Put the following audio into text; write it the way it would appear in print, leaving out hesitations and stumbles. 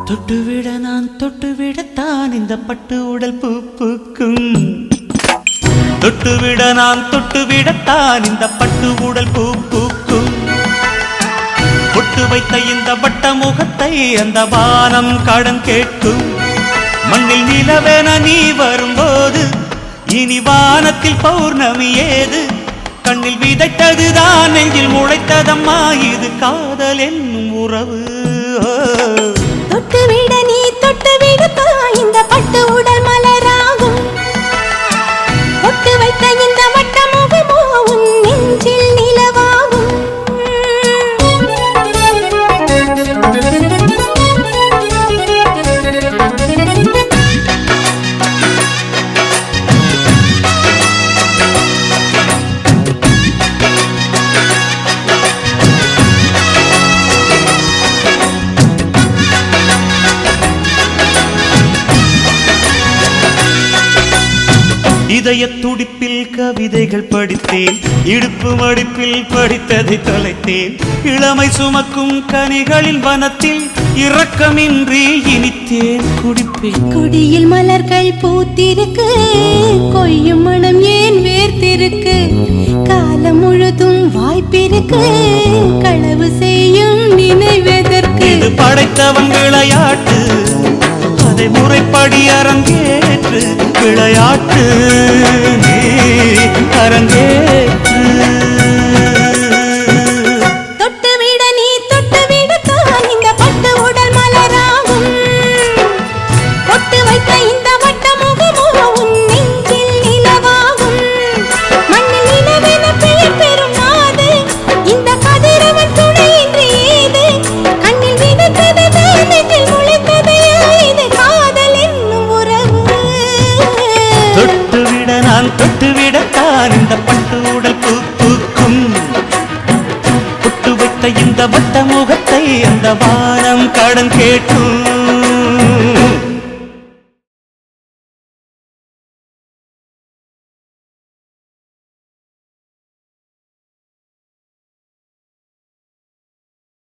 தொட்டுவிட நான் தொட்டுவிடத்தான் இந்த பட்டு உடல் பூ பூக்கும். தொட்டுவிட நான் தொட்டுவிடத்தான் இந்த பட்டு உடல் பூ பூக்கும். பொட்டு வைத்த இந்த வட்ட முகத்தை அந்த வானம் கடன் கேட்கும். மண்ணில் நிலவென நீ வரும்போது இனி வானத்தில் பௌர்ணமி ஏது? கண்ணில் விதைத்ததுதான் நெஞ்சில் முளைத்ததம்மா இது காதல் என்னும் உறவு. தொட்டுவிட நீ தொட்டுவிடத்தா இந்த பட்டு உடல் மலராகும். பொட்டு வைத்த இந்த வட்ட முகமோ உன் நெஞ்சில் நிலவாகும். இதய துடிப்பில் கவிதைகள் படித்தேன், இடுப்பு மடிப்பில் படித்ததை தொலைத்தேன். இளமை சுமக்கும் கனிகளின் வனத்தில் இரக்கமின்றி இனித்தேன் குடிப்பேன். கொடியில் மலர்கள் பூத்திருக்கு, கொய்யும் மனம் ஏன் வேர்த்திருக்கு? காலம் முழுதும் வாய்ப்பிருக்கு, களவு செய்யும் நினைவதற்கு. இது படைத்தவன் விளையாட்டு, அதை முறைப்படி அரங்கேற்று. விளையாட்டு நீ அரங்கேற்று. தொட்டுவிட நீ தொட்டுவிடத்தான் இந்த பட்டு உடல் மலராகும். பொட்டு வைத்த இந்த வட்ட முகமோ உன் நெஞ்சில் நிலவாகும். மண்ணில் நிலவென பெயர் பெறும் நாது இந்த கதிரவன் துணையின்றி ஏது? கண்ணில் விதைத்தது நெஞ்சில் முளைத்ததையா இது காதல் என்னும் உறவு. தொட்டுவிட நான் தொட்டுவிடத்தான் இந்த பட்டு உடல் பூ பூக்கும். பொட்டு வைத்த இந்த வட்ட முகத்தை அந்த வானம் கடன் கேட்கும்.